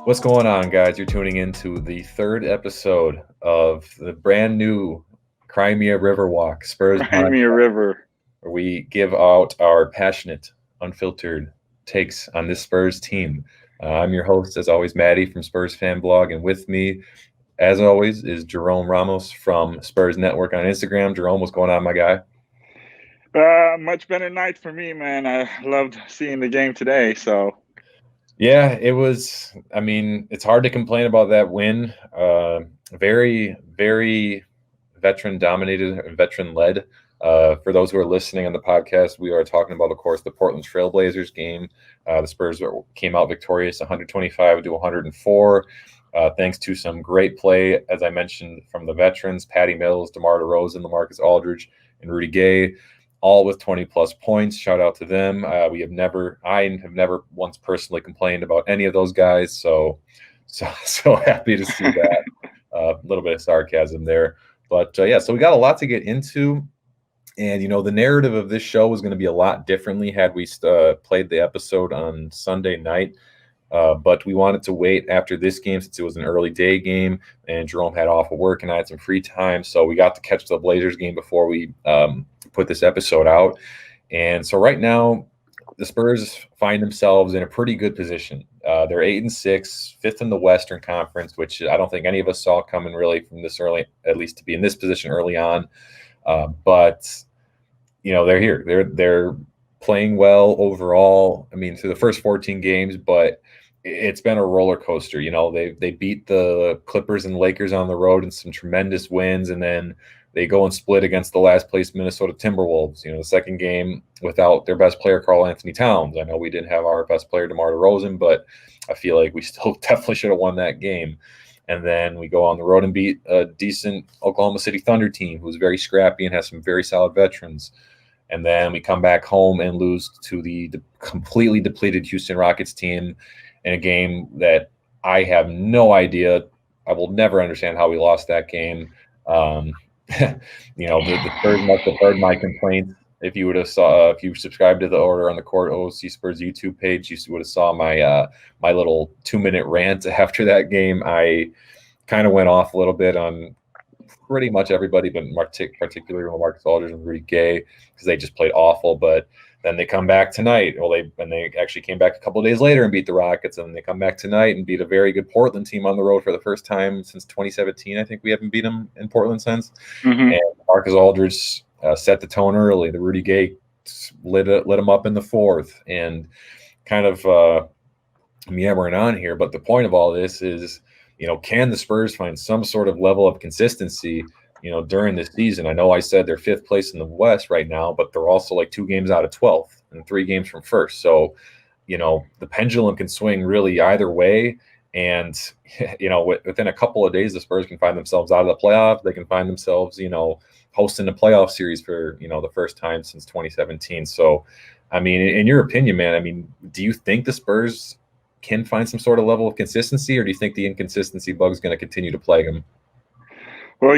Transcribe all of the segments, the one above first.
What's going on, guys? You're tuning into the third episode of the brand new Crimea River Walk Spurs Cry me a podcast, river. where we give out our passionate, unfiltered takes on this Spurs team. I'm your host, as always, Maddie from Spurs Fan Blog, and with me, as always, is Jerome Ramos from Spurs Network on Instagram. Jerome, what's going on, my guy? Much better night for me, man. I loved seeing the game today. So Yeah, it was. I mean, it's hard to complain about that win. Very, very veteran dominated and veteran led. For those who are listening on the podcast, we are talking about, of course, the Portland Trailblazers game. The Spurs came out victorious 125 to 104, thanks to some great play, as I mentioned, from the veterans, Patty Mills, DeMar DeRozan, LaMarcus Aldridge, and Rudy Gay, all with 20 plus points. Shout out to them. I have never once personally complained about any of those guys. So happy to see that. A little bit of sarcasm there. But yeah, so we got a lot to get into. And, the narrative of this show was going to be a lot differently had we played the episode on Sunday night. But we wanted to wait after this game since it was an early day game and Jerome had off of work and I had some free time. So we got to catch the Blazers game before we put this episode out. And so right now, the Spurs find themselves in a pretty good position. They're 8-6, fifth in the Western Conference, which I don't think any of us saw coming really from this early, at least to be in this position early on. But they're here. They're playing well overall. I mean, through the first 14 games, but it's been a roller coaster. They beat the Clippers and Lakers on the road in some tremendous wins, and then they go and split against the last place Minnesota Timberwolves. The second game without their best player, Karl Anthony Towns. I know we didn't have our best player, DeMar DeRozan, but I feel like we still definitely should have won that game. And then we go on the road and beat a decent Oklahoma City Thunder team who's very scrappy and has some very solid veterans. And then we come back home and lose to the completely depleted Houston Rockets team in a game that I have no idea. I will never understand how we lost that game. The Spurs must have heard my complaints. If you subscribed to the Order on the Court OC Spurs YouTube page, you would have saw my little 2-minute rant after that game. I kind of went off a little bit on pretty much everybody, but particularly LaMarcus Aldridge and Rudy Gay, because they just played awful. But then they come back tonight. Well, they actually came back a couple of days later and beat the Rockets, and then they come back tonight and beat a very good Portland team on the road for the first time since 2017. I think we haven't beat them in Portland since. mm-hmm. And Marcus Aldridge set the tone early. The Rudy Gay lit him up in the fourth, and kind of yammering on here. But the point of all this is, can the Spurs find some sort of level of consistency, during this season? I know I said they're fifth place in the West right now, but they're also like 2 games out of 12th and 3 games from first. So, the pendulum can swing really either way. And, within a couple of days, the Spurs can find themselves out of the playoff. They can find themselves, hosting a playoff series for, the first time since 2017. So, I mean, in your opinion, man, I mean, do you think the Spurs can find some sort of level of consistency, or do you think the inconsistency bug is going to continue to plague them? Well,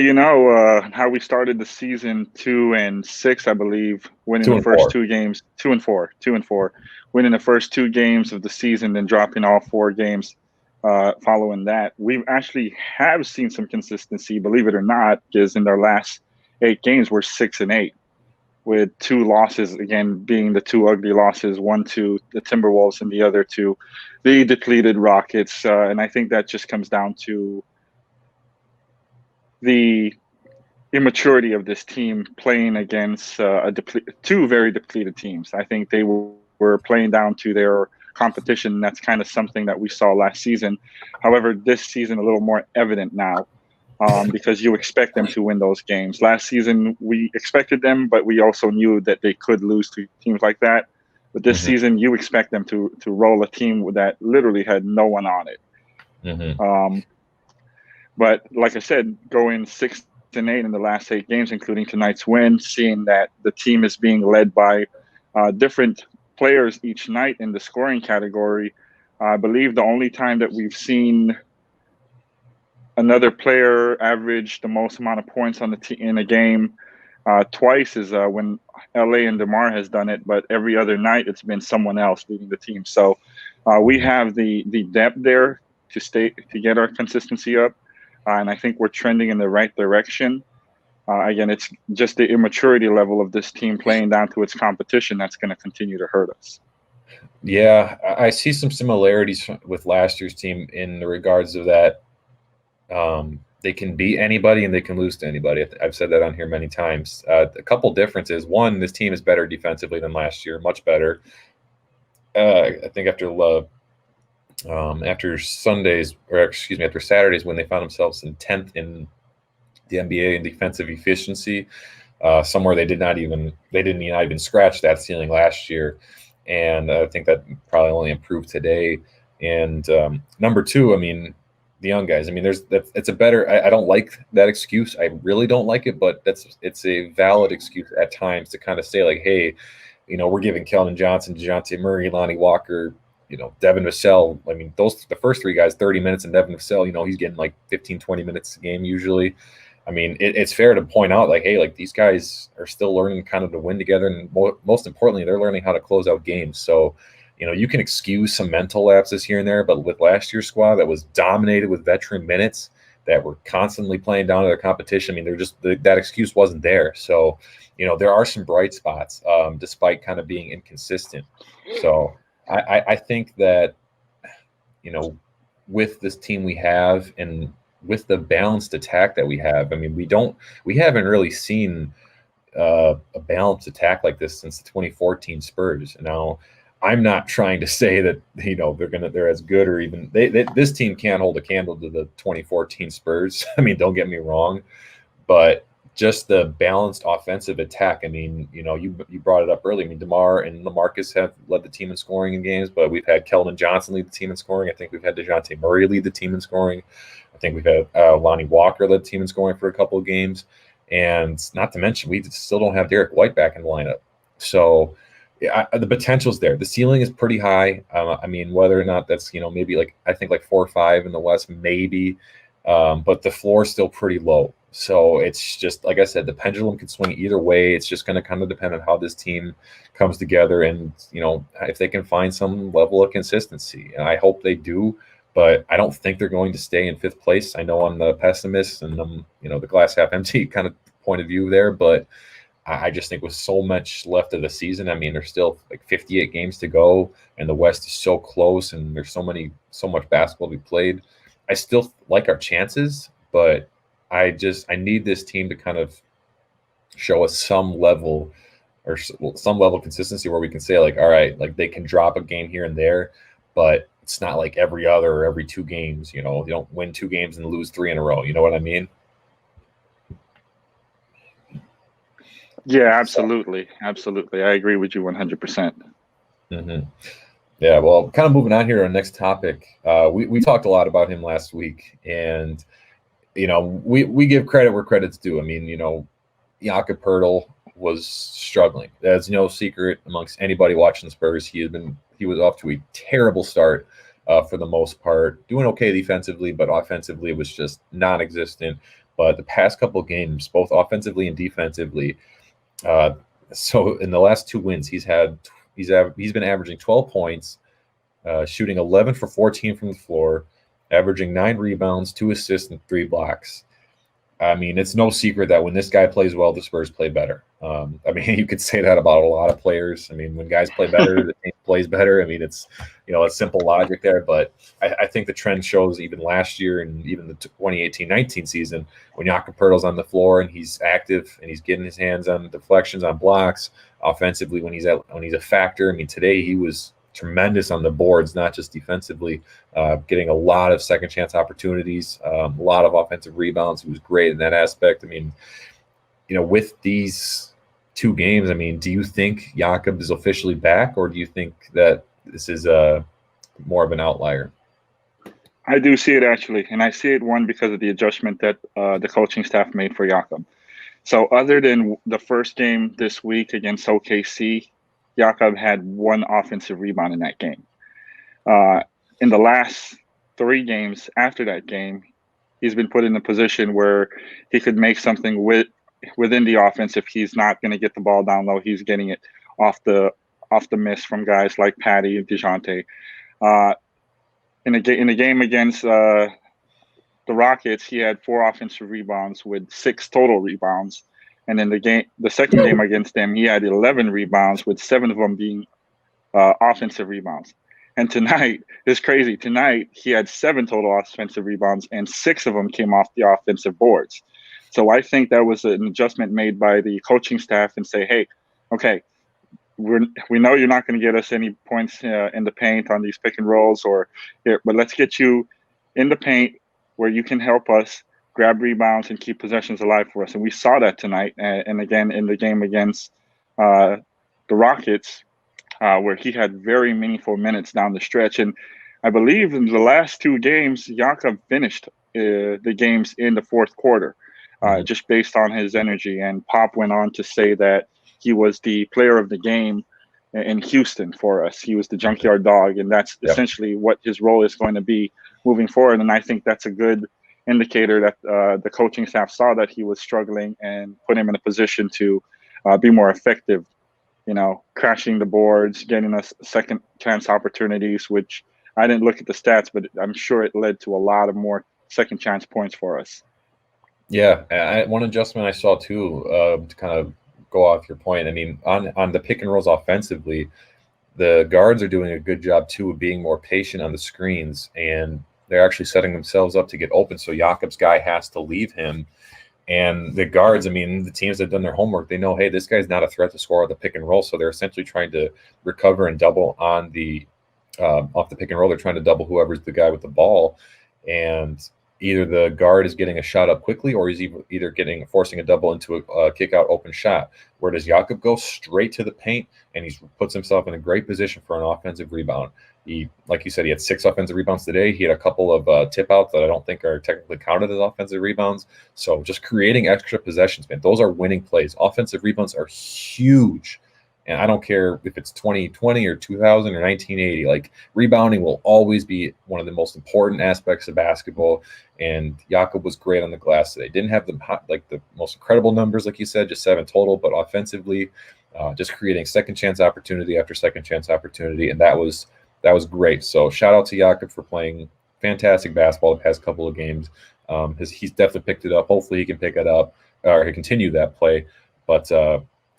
how we started the season 2-6, I believe, winning the first 2-4. 2 games, 2-4, winning the first 2 games of the season, then dropping all 4 games following that. We actually have seen some consistency, believe it or not, because in their last 8 games, we're 6-8. With 2 losses, again, being the 2 ugly losses, one to the Timberwolves and the other to the depleted Rockets. And I think that just comes down to the immaturity of this team playing against 2 very depleted teams. I think they were playing down to their competition. That's kind of something that we saw last season. However, this season, a little more evident now. Because you expect them to win those games. Last season, we expected them, but we also knew that they could lose to teams like that. But this season, you expect them to roll a team that literally had no one on it. Mm-hmm. But like I said, going 6-8 in the last 8 games, including tonight's win, seeing that the team is being led by different players each night in the scoring category, I believe the only time that we've seen another player average the most amount of points on in a game twice is when LA and DeMar has done it, but every other night it's been someone else leading the team. So we have the depth there to get our consistency up, and I think we're trending in the right direction. Again, it's just the immaturity level of this team playing down to its competition that's going to continue to hurt us. Yeah, I see some similarities with last year's team in the regards of that. They can beat anybody and they can lose to anybody. I've said that on here many times. A couple differences. One, this team is better defensively than last year, much better. I think after Sundays, or excuse me, after Saturdays, when they found themselves in 10th in the NBA in defensive efficiency, somewhere they didn't even scratch that ceiling last year, and I think that probably only improved today. And number two, I mean, the young guys. I mean, it's a better. I don't like that excuse. I really don't like it, but it's a valid excuse at times to kind of say like, hey, we're giving Keldon Johnson, DeJounte Murray, Lonnie Walker, Devin Vassell. I mean, the first three guys, 30 minutes, and Devin Vassell, he's getting like 15, 20 minutes a game usually. I mean, it's fair to point out, like, hey, like these guys are still learning kind of to win together, and most importantly, they're learning how to close out games. So, you can excuse some mental lapses here and there, but with last year's squad that was dominated with veteran minutes, that were constantly playing down to their competition, I mean, that excuse wasn't there. So, there are some bright spots, despite kind of being inconsistent. So, I think that, with this team we have and with the balanced attack that we have, I mean, we haven't really seen a balanced attack like this since the 2014 Spurs. Now, I'm not trying to say that they're as good, or even this team can't hold a candle to the 2014 Spurs. I mean, don't get me wrong, but just the balanced offensive attack. I mean, you brought it up earlier. I mean, DeMar and LaMarcus have led the team in scoring in games, but we've had Keldon Johnson lead the team in scoring. I think we've had DeJounte Murray lead the team in scoring. I think we've had Lonnie Walker led the team in scoring for a couple of games. And not to mention, we still don't have Derek White back in the lineup. So the potential's there. The ceiling is pretty high. I mean, whether or not that's, maybe I think 4 or 5 in the West, maybe. But the floor is still pretty low. So it's just, like I said, the pendulum can swing either way. It's just going to kind of depend on how this team comes together and, if they can find some level of consistency. And I hope they do, but I don't think they're going to stay in 5th place. I know I'm the pessimist and I'm, the glass half empty kind of point of view there, but I just think with so much left of the season, I mean, there's still 58 games to go and the West is so close and there's so much basketball to be played. I still like our chances, but I need this team to kind of show us some level of consistency where we can say all right, they can drop a game here and there, but it's not like every other or every 2 games, you don't win 2 games and lose 3 in a row. You know what I mean? Yeah, absolutely. Absolutely. I agree with you 100%. Mm-hmm. Yeah, well, kind of moving on here to our next topic. We talked a lot about him last week, and we give credit where credit's due. I mean, Jakob Poeltl was struggling. That's no secret amongst anybody watching the Spurs. He was off to a terrible start for the most part, doing okay defensively, but offensively it was just non-existent. But the past couple of games, both offensively and defensively, so in the last 2 wins, he's been averaging 12 points, shooting 11 for 14 from the floor, averaging 9 rebounds, 2 assists, and 3 blocks. I mean, it's no secret that when this guy plays well, the Spurs play better. I mean, you could say that about a lot of players. I mean, when guys play better, the team plays better. I mean, it's it's simple logic there. But I think the trend shows even last year and even the 2018-19 season, when Jakob Poeltl's on the floor and he's active and he's getting his hands on deflections, on blocks, offensively when he's a factor. I mean, today he was tremendous on the boards, not just defensively, getting a lot of second chance opportunities, a lot of offensive rebounds. He was great in that aspect. I mean, with these 2 games, I mean, do you think Jakob is officially back, or do you think that this is more of an outlier? I do see it actually, and I see it because of the adjustment that the coaching staff made for Jakob. So other than the first game this week against OKC, Jakob had 1 offensive rebound in that game. In the last 3 games after that game, he's been put in a position where he could make something within the offense. If he's not going to get the ball down low, he's getting it off the miss from guys like Patty and DeJounte. in the game against the Rockets, he had 4 offensive rebounds with 6 total rebounds. And in the second game against them, he had 11 rebounds with 7 of them being offensive rebounds. And tonight is crazy. Tonight he had 7 total offensive rebounds, and 6 of them came off the offensive boards. So I think that was an adjustment made by the coaching staff and say, hey, okay, we know you're not going to get us any points in the paint on these pick and rolls, but let's get you in the paint where you can help us grab rebounds and keep possessions alive for us. And we saw that tonight, and again in the game against the Rockets, where he had very meaningful minutes down the stretch. And I believe in the last 2 games, Jakob finished the games in the fourth quarter, just based on his energy. And Pop went on to say that he was the player of the game in Houston for us. He was the junkyard dog, and that's essentially what his role is going to be moving forward. And I think that's a good indicator that the coaching staff saw that he was struggling and put him in a position to be more effective, crashing the boards, getting us second chance opportunities, which I didn't look at the stats, but I'm sure it led to a lot of more second chance points for us. Yeah, one adjustment I saw too, to kind of go off your point. I mean, on the pick and rolls offensively, the guards are doing a good job too of being more patient on the screens, and they're actually setting themselves up to get open. So Jakob's guy has to leave him. And the guards, I mean, the teams that have done their homework, they know, hey, this guy's not a threat to score on the pick and roll. So they're essentially trying to recover and double on the off the pick and roll. They're trying to double whoever's the guy with the ball. And either the guard is getting a shot up quickly, or he's either forcing a double into a kick out open shot. Where does Jakob go? Straight to the paint, and he puts himself in a great position for an offensive rebound. He, like you said, he had 6 offensive rebounds today. He had a couple of tip outs that I don't think are technically counted as offensive rebounds. So just creating extra possessions, man, those are winning plays. Offensive rebounds are huge. And I don't care if it's 2020 or 2000 or 1980, like rebounding will always be one of the most important aspects of basketball. And Jakob was great on the glass today. Didn't have the most incredible numbers, like you said, just 7 total, but offensively, just creating second chance opportunity after second chance opportunity. And that was great. So shout out to Jakob for playing fantastic basketball the past couple of games. He's definitely picked it up. Hopefully he can pick it up or continue that play. But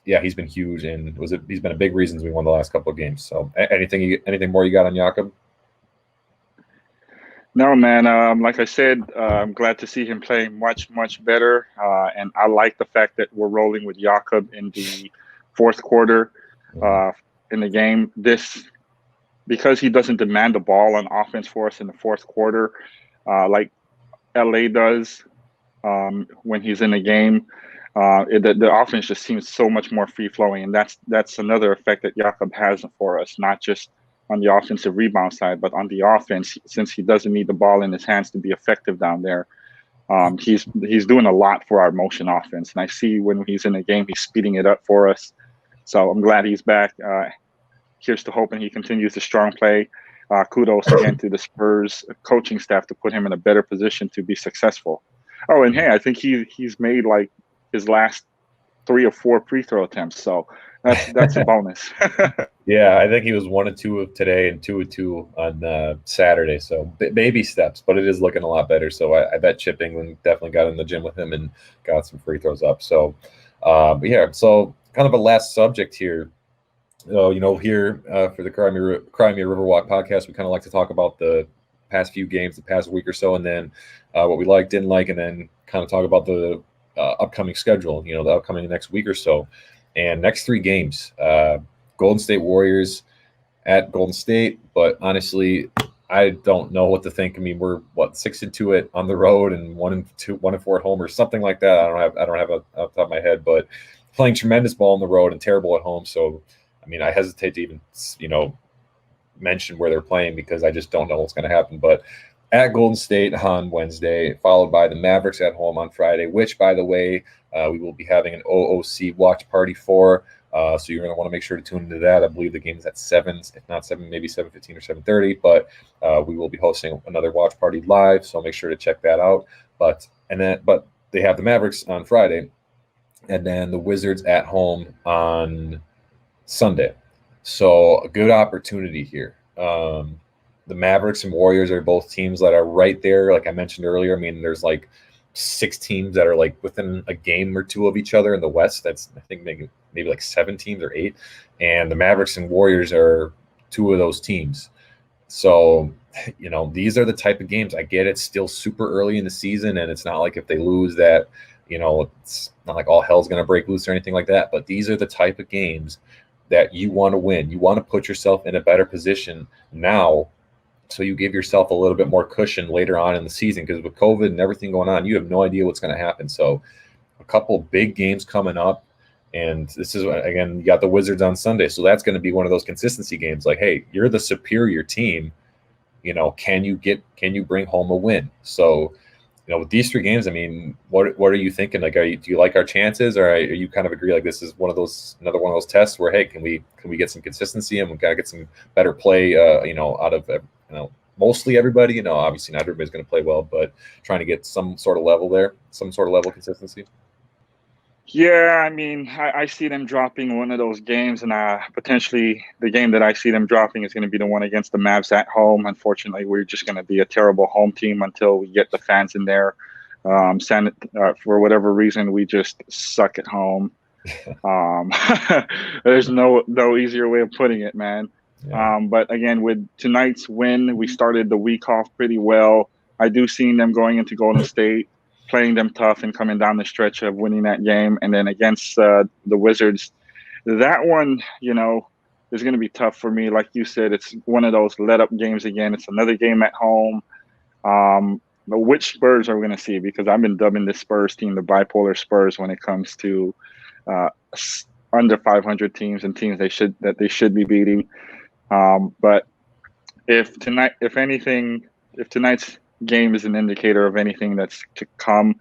yeah, he's been huge, and he's been a big reason we won the last couple of games. So anything more you got on Jakob? No, man. Like I said, I'm glad to see him playing much, much better. And I like the fact that we're rolling with Jakob in the fourth quarter in the game. Because he doesn't demand the ball on offense for us in the fourth quarter, like LA does when he's in the game. The offense just seems so much more free-flowing, and that's another effect that Jakob has for us, not just on the offensive rebound side, but on the offense, since he doesn't need the ball in his hands to be effective down there. He's doing a lot for our motion offense, and I see when he's in the game, he's speeding it up for us. So I'm glad he's back. Here's to hoping he continues the strong play. Kudos again to the Spurs coaching staff to put him in a better position to be successful. Oh, and hey, I think he's made like his last 3 or 4 free throw attempts, so that's a bonus. Yeah, I think he was 1 of 2 of today and 2 of 2 on Saturday. So baby steps, but it is looking a lot better. So I bet Chip England definitely got in the gym with him and got some free throws up. So, but yeah, so kind of a last subject here. Here for the Cry Me Riverwalk podcast, we kind of like to talk about the past few games, the past week or so, and then what we liked, didn't like, and then kind of talk about the upcoming schedule, the upcoming next week or so. And next 3 games, Golden State Warriors at Golden State. But honestly, I don't know what to think. I mean, we're 6-2 on the road and 1-4 at home or something like that. I don't have it off the top of my head, but playing tremendous ball on the road and terrible at home. So, I mean, I hesitate to even, mention where they're playing because I just don't know what's going to happen. But at Golden State on Wednesday, followed by the Mavericks at home on Friday, which, by the way, we will be having an OOC watch party for. So you're going to want to make sure to tune into that. I believe the game is at 7, if not 7, maybe 7:15 or 7:30. But we will be hosting another watch party live, so make sure to check that out. But they have the Mavericks on Friday, and then the Wizards at home on Sunday. So a good opportunity here. the Mavericks and Warriors are both teams that are right there. Like I mentioned earlier, I mean, there's like 6 teams that are like within a game or two of each other in the West. That's I think maybe like 7 teams or 8, and the Mavericks and Warriors are 2 of those teams. So, these are the type of games. I get it's still super early in the season, and it's not like if they lose that, it's not like all hell's going to break loose or anything like that. But these are the type of games that you want to win. You want to put yourself in a better position now, so you give yourself a little bit more cushion later on in the season. Because with COVID and everything going on, you have no idea what's going to happen. So, a couple big games coming up. And this is, again, you got the Wizards on Sunday. So that's going to be one of those consistency games. Like, hey, you're the superior team. Can you bring home a win? So, with these 3 games, I mean, what are you thinking? Like, do you like our chances, or are you kind of agree like this is another one of those tests where, hey, can we get some consistency and we got to get some better play, out of, mostly everybody. Obviously not everybody's going to play well, but trying to get some sort of level there, some sort of level of consistency. Yeah, I mean, I see them dropping one of those games, and potentially the game that I see them dropping is going to be the one against the Mavs at home. Unfortunately, we're just going to be a terrible home team until we get the fans in there. For whatever reason, we just suck at home. There's no easier way of putting it, man. Yeah. But again, with tonight's win, we started the week off pretty well. I do see them going into Golden State, playing them tough and coming down the stretch of winning that game. And then against the Wizards, that one, is going to be tough for me. Like you said, it's one of those let-up games again. It's another game at home. But which Spurs are we going to see? Because I've been dubbing this Spurs team the bipolar Spurs when it comes to under 500 teams and teams they should be beating. But if tonight's game is an indicator of anything that's to come,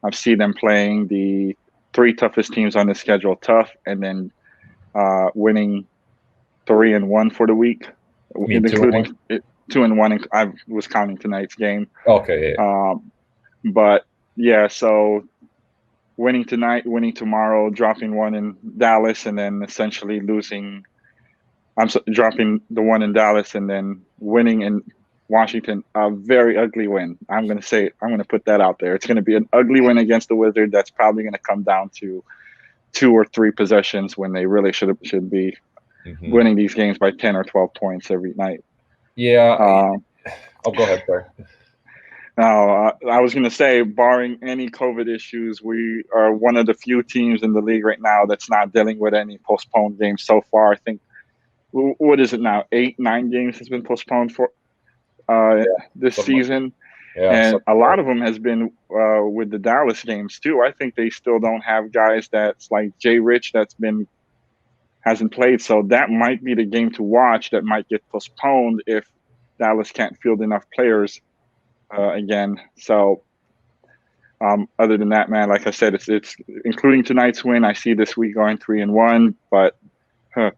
I've seen them playing the 3 toughest teams on the schedule tough, and then winning 3-1 for the week, including 2-1. I was counting tonight's game. Okay. Yeah. But yeah, so winning tonight, winning tomorrow, dropping one in Dallas, and then essentially losing. Dropping the one in Dallas and then winning in Washington, a very ugly win. I'm going to put that out there. It's going to be an ugly win against the Wizards. That's probably going to come down to 2 or 3 possessions when they really should be winning these games by 10 or 12 points every night. Yeah. Go ahead, sorry. I was going to say, barring any COVID issues, we are one of the few teams in the league right now that's not dealing with any postponed games so far. I think, what is it now? 8-9 games has been postponed for this season. And a lot of them has been with the Dallas games too. I think they still don't have guys that's like Jay Rich hasn't played. So that might be the game to watch that might get postponed if Dallas can't field enough players again. So other than that, man, like I said, it's including tonight's win. I see this week going 3-1, but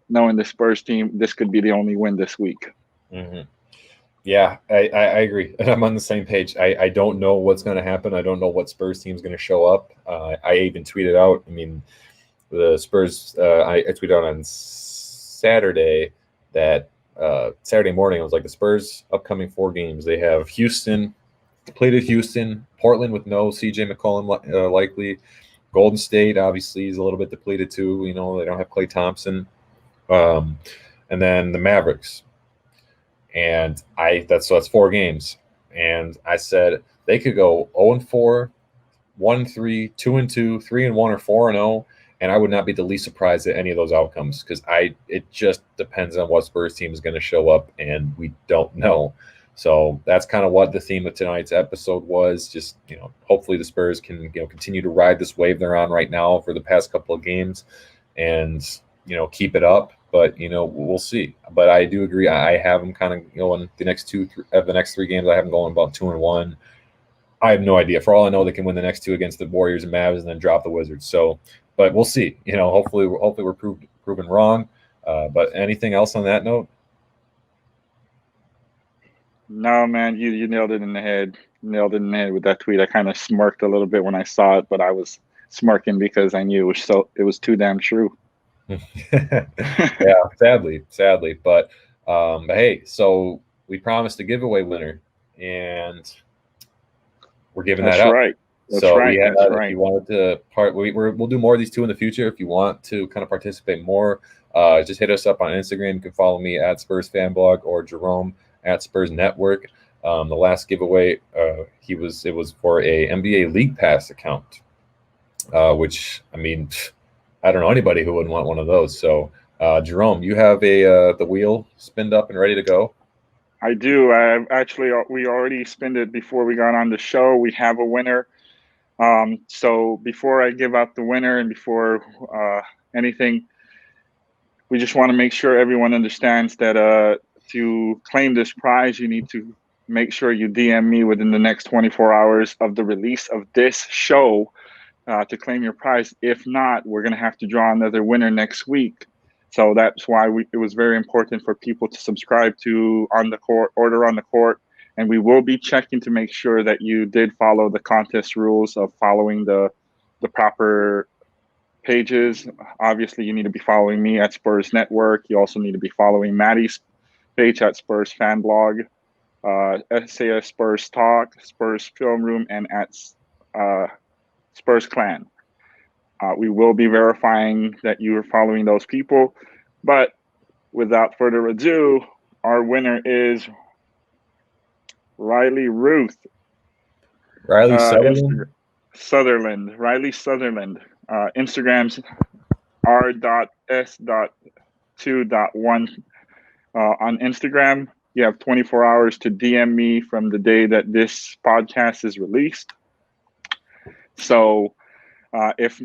knowing the Spurs team, this could be the only win this week. Mm-hmm. Yeah, I agree. And I'm on the same page. I don't know what's going to happen. I don't know what Spurs team's going to show up. I even tweeted out, I mean, the Spurs, I tweeted out on Saturday that Saturday morning, I was like, the Spurs upcoming 4 games. They have Houston, played at Houston, Portland with no CJ McCollum likely. Golden State, obviously, is a little bit depleted too. They don't have Klay Thompson. And then the Mavericks. And that's 4 games. And I said they could go 0-4, 1-3, 2-2, 3-1, or 4-0, and I would not be the least surprised at any of those outcomes because it just depends on what Spurs team is going to show up, and we don't know. So that's kind of what the theme of tonight's episode was. Just hopefully the Spurs can continue to ride this wave they're on right now for the past couple of games, and keep it up. But we'll see. But I do agree. I have them kind of in the next 3 games. I have them going about 2-1. I have no idea. For all I know, they can win the next 2 against the Warriors and Mavs, and then drop the Wizards. So, but we'll see. Hopefully we're proven wrong. But anything else on that note? No, man, you nailed it in the head. Nailed it in the head with that tweet. I kind of smirked a little bit when I saw it, but I was smirking because I knew it was too damn true. Yeah, sadly, but hey, so we promised a giveaway winner, and we're giving That's that out. right. That's So right. we have, That's if right. you wanted to we'll do more of these two in the future. If you want to kind of participate more, just hit us up on Instagram. You can follow me at Spurs Fan Blog or Jerome at Spurs Network. The last giveaway, it was for a NBA League Pass account, which, I mean, I don't know anybody who wouldn't want one of those. So, Jerome, you have the wheel spinned up and ready to go. I do. We already spinned it before we got on the show. We have a winner. So before I give out the winner and before anything, we just want to make sure everyone understands that to claim this prize, you need to make sure you DM me within the next 24 hours of the release of this show to claim your prize. If not, we're going to have to draw another winner next week. So that's why it was very important for people to subscribe to On the Court, Order on the Court. And we will be checking to make sure that you did follow the contest rules of following the proper pages. Obviously, you need to be following me at Spurs Network. You also need to be following Maddie's page at Spurs Fan Blog, SAS Spurs Talk, Spurs Film Room, and at Spurs Clan. We will be verifying that you are following those people. But without further ado, our winner is Riley Ruth. Riley Sutherland? Riley Sutherland. Instagram's r.s.2.1. On Instagram, you have 24 hours to DM me from the day that this podcast is released. So if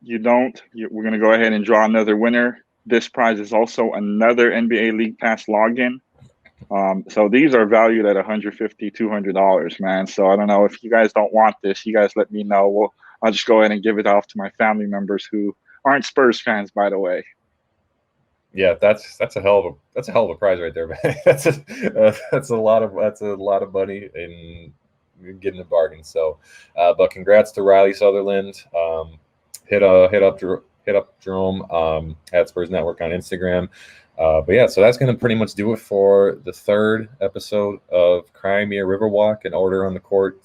you don't, we're going to go ahead and draw another winner. This prize is also another NBA League Pass login. So these are valued at $150, $200, man. So I don't know, if you guys don't want this, you guys let me know. I'll just go ahead and give it off to my family members who aren't Spurs fans, by the way. Yeah, that's a hell of a prize right there, man. that's a lot of money, and you're getting a bargain. So, but congrats to Riley Sutherland. Hit up Jerome at Spurs Network on Instagram. But yeah, so that's going to pretty much do it for the third episode of Crimea Riverwalk and Order on the Court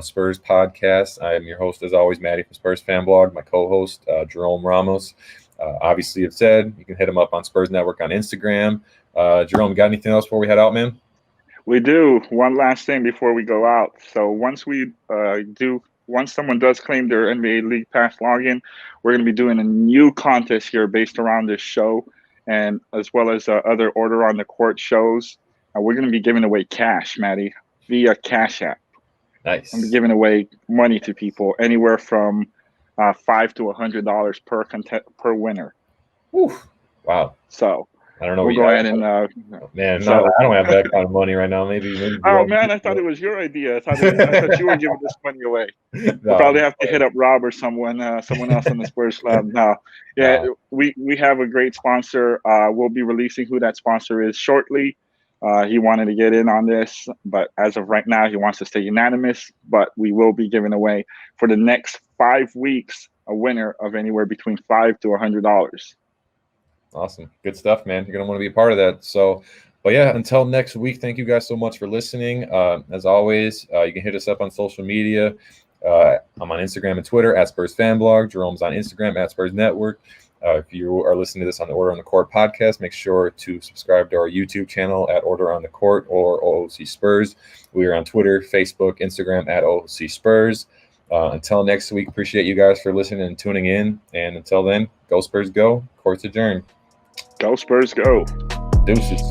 Spurs podcast. I am your host, as always, Maddie from Spurs Fan Blog. My co-host, Jerome Ramos. Obviously, you've said you can hit him up on Spurs Network on Instagram. Jerome, got anything else before we head out, man? We do. One last thing before we go out. So once someone does claim their NBA League Pass login, we're going to be doing a new contest here based around this show, and as well as other Order on the Court shows. We're going to be giving away cash, Maddie, via Cash App. Nice. I'm giving away money to people, anywhere from $5 to $100 per winner. Whew. Wow. So I don't know. We'll go ahead and I don't have that kind of money right now. Maybe. Oh man, I thought it was your idea. I thought you were giving this money away. No, we'll probably have to hit up Rob or someone else in the Spurs Club. No, we have a great sponsor. We'll be releasing who that sponsor is shortly. He wanted to get in on this, but as of right now, he wants to stay unanimous. But we will be giving away for the next 5 weeks a winner of anywhere between $5 to $100. Awesome. Good stuff, man. You're going to want to be a part of that. So, but yeah, until next week, thank you guys so much for listening. As always, you can hit us up on social media. I'm on Instagram and Twitter at Spurs Fan Blog. Jerome's on Instagram at Spurs Network. If you are listening to this on the Order on the Court podcast, make sure to subscribe to our YouTube channel at Order on the Court or OOC Spurs. We are on Twitter, Facebook, Instagram at OOC Spurs. Until next week, appreciate you guys for listening and tuning in. And until then, go Spurs go. Court's adjourned. Go Spurs go. Deuces.